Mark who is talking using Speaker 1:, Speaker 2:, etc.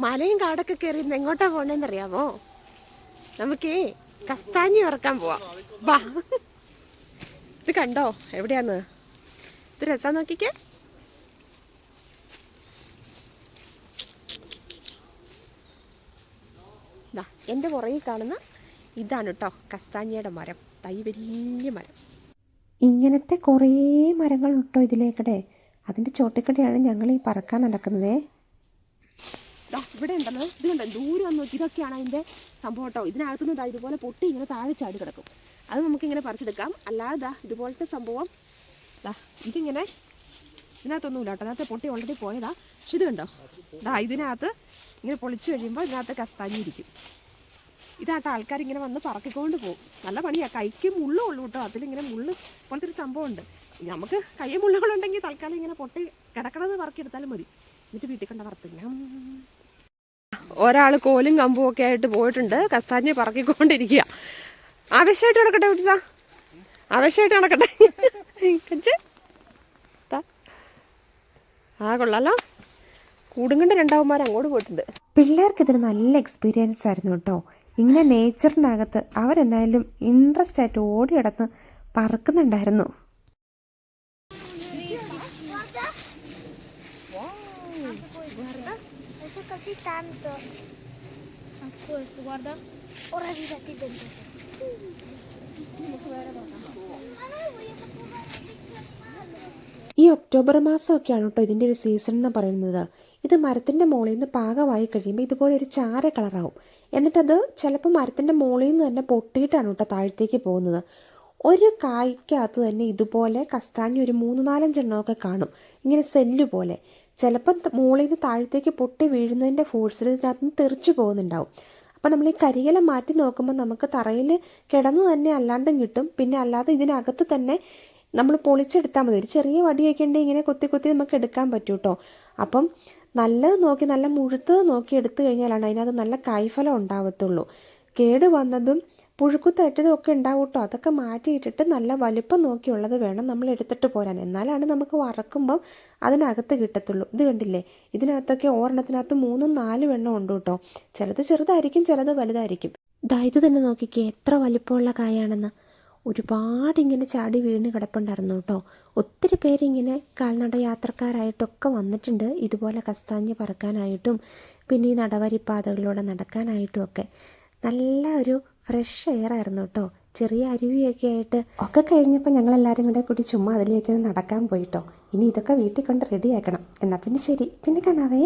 Speaker 1: മലയും കാടൊക്കെ കയറി ഇന്ന് എങ്ങോട്ടാ പോണേന്നറിയാമോ? നമുക്കേ കസ്താഞ്ഞി ഇറക്കാൻ പോവാം. വാ, ഇത് കണ്ടോ എവിടെയാന്ന്? ഇത് രസം നോക്കിക്കേ. എൻ്റെ പുറകിൽ കാണുന്ന ഇതാണ് കേട്ടോ കസ്താഞ്ഞിയുടെ മരം. തൈ വലിയ മരം. ഇങ്ങനത്തെ കുറേ മരങ്ങൾ കേട്ടോ ഇതിലേക്കടെ. അതിൻ്റെ ചോട്ടിക്കടെയാണ് ഞങ്ങൾ ഈ പറക്കാൻ നടക്കുന്നതേ. ഇവിടെ ഉണ്ടല്ലോ, ഇത് കണ്ടോ ദൂരം വന്ന് നോക്കി. ഇതൊക്കെയാണ് അതിൻ്റെ സംഭവം കേട്ടോ. ഇതിനകത്തുനിന്ന് ഇതുപോലെ പൊട്ടി ഇങ്ങനെ താഴെ ചാടി കിടക്കും. അത് നമുക്കിങ്ങനെ പറിച്ചെടുക്കാം. അല്ലാതെ ഇതുപോലത്തെ സംഭവം ഇതിങ്ങനെ ഇതിനകത്തൊന്നുമില്ല കേട്ടോ. അതിനകത്ത് പൊട്ടി ഓൾറെഡി പോയതാ. പക്ഷെ ഇത് കണ്ടോ, ഇതിനകത്ത് ഇങ്ങനെ പൊളിച്ചു കഴിയുമ്പോൾ ഇതിനകത്ത് കസ്താഞ്ഞി ഇരിക്കും. ഇതാട്ടോ ആൾക്കാരിങ്ങനെ വന്ന് പറക്കിക്കൊണ്ട് പോകും. നല്ല പണിയാണ്. കൈക്ക് മുള്ളും ഉള്ളൂ കേട്ടോ. അതിലിങ്ങനെ മുള്ള് പോലത്തെ ഒരു സംഭവം ഉണ്ട്. നമുക്ക് കയ്യ മുള്ളുകളുണ്ടെങ്കിൽ തൽക്കാലം ഇങ്ങനെ പൊട്ടി കിടക്കണത് പറക്കിയെടുത്താലും മതി. എന്നിട്ട് വീട്ടിൽ കണ്ട വറുത്തില്ല. ഒരാൾ കോലും കമ്പും ഒക്കെ ആയിട്ട് പോയിട്ടുണ്ട്. കസ്താഞ്ഞി പറക്കിക്കൊണ്ടിരിക്കുക. ആവശ്യമായിട്ട് നടക്കട്ടെ കുട്ടിസാ, ആവശ്യമായിട്ട് നടക്കട്ടെ. കൊള്ളാലോ. കൂടുങ്കണ്ട് രണ്ടാവന്മാർ അങ്ങോട്ട് പോയിട്ടുണ്ട്. പിള്ളേർക്ക് ഇതിന് നല്ല എക്സ്പീരിയൻസ് ആയിരുന്നു കേട്ടോ. ഇങ്ങനെ നേച്ചറിനകത്ത് അവരെന്നായാലും ഇൻട്രസ്റ്റ് ആയിട്ട് ഓടി കിടന്ന് പറക്കുന്നുണ്ടായിരുന്നു.
Speaker 2: Così tanto a questo, guarda, ora arrivati dentro.
Speaker 1: ഈ ഒക്ടോബർ മാസമൊക്കെയാണ് കേട്ടോ ഇതിൻ്റെ ഒരു സീസൺ എന്ന് പറയുന്നത്. ഇത് മരത്തിൻ്റെ മുകളിൽ നിന്ന് പാകമായി കഴിയുമ്പോൾ ഇതുപോലെ ഒരു ചാര കളറാവും. എന്നിട്ടത് ചിലപ്പോൾ മരത്തിൻ്റെ മുകളിൽ നിന്ന് തന്നെ പൊട്ടിയിട്ടാണ് കേട്ടോ താഴത്തേക്ക് പോകുന്നത്. ഒരു കായ്ക്കകത്ത് തന്നെ ഇതുപോലെ കസ്താഞ്ഞി ഒരു 3-4 എണ്ണമൊക്കെ കാണും, ഇങ്ങനെ സെല്ല് പോലെ. ചിലപ്പം മുകളിൽ നിന്ന് താഴത്തേക്ക് പൊട്ടി വീഴുന്നതിൻ്റെ ഫോഴ്സിൽ ഇതിനകത്ത് നിന്ന് തെറിച്ചു പോകുന്നുണ്ടാവും. അപ്പോൾ നമ്മൾ ഈ കരിയില മാറ്റി നോക്കുമ്പോൾ നമുക്ക് തറയിൽ കിടന്ന് തന്നെ അല്ലാണ്ടും കിട്ടും. പിന്നെ അല്ലാതെ ഇതിനകത്ത് തന്നെ നമ്മൾ പൊളിച്ചെടുത്താൽ മതി. ഒരു ചെറിയ വടിയൊക്കെ ഉണ്ടെങ്കിൽ ഇങ്ങനെ കൊത്തി കൊത്തി നമുക്ക് എടുക്കാൻ പറ്റും കേട്ടോ. അപ്പം നല്ലത് നോക്കി, നല്ല മുഴുത്തത് നോക്കി എടുത്തു കഴിഞ്ഞാലാണ് അതിനകത്ത് നല്ല കായ്ഫലം ഉണ്ടാവത്തുള്ളൂ. കേട് വന്നതും പുഴുക്കുത്തട്ടതും ഒക്കെ ഉണ്ടാവും കേട്ടോ. അതൊക്കെ മാറ്റിയിട്ടിട്ട് നല്ല വലിപ്പം നോക്കിയുള്ളത് വേണം നമ്മൾ എടുത്തിട്ട് പോരാൻ. എന്നാലാണ് നമുക്ക് വറക്കുമ്പം അതിനകത്ത് കിട്ടത്തുള്ളൂ. ഇത് കണ്ടില്ലേ, ഇതിനകത്തൊക്കെ ഒരെണ്ണത്തിനകത്ത് 3-4 എണ്ണം ഉണ്ട് കേട്ടോ. ചിലത് ചെറുതായിരിക്കും, ചിലത് വലുതായിരിക്കും. ഇത് തന്നെ നോക്കിക്കേ എത്ര വലിപ്പമുള്ള കായാണെന്ന്. ഒരുപാടിങ്ങനെ ചാടി വീണ് കിടപ്പുണ്ടായിരുന്നു കേട്ടോ. ഒത്തിരി പേരിങ്ങനെ കാൽനട യാത്രക്കാരായിട്ടൊക്കെ വന്നിട്ടുണ്ട് ഇതുപോലെ കസ്താഞ്ഞി പറക്കാനായിട്ടും പിന്നെ ഈ നടവരിപ്പാതകളിലൂടെ നടക്കാനായിട്ടും ഒക്കെ. നല്ല ഒരു ഫ്രഷ് എയർ ആയിരുന്നു കേട്ടോ. ചെറിയ അരുവിയൊക്കെ ആയിട്ട് ഒക്കെ കഴിഞ്ഞപ്പോൾ ഞങ്ങളെല്ലാവരും കൂടി ചുമ്മാ അതിലേക്ക് നടക്കാൻ പോയിട്ടോ. ഇനി ഇതൊക്കെ വീട്ടിൽ കൊണ്ട് റെഡിയാക്കണം. എന്നാൽ പിന്നെ ശരി, പിന്നെ കാണാവേ.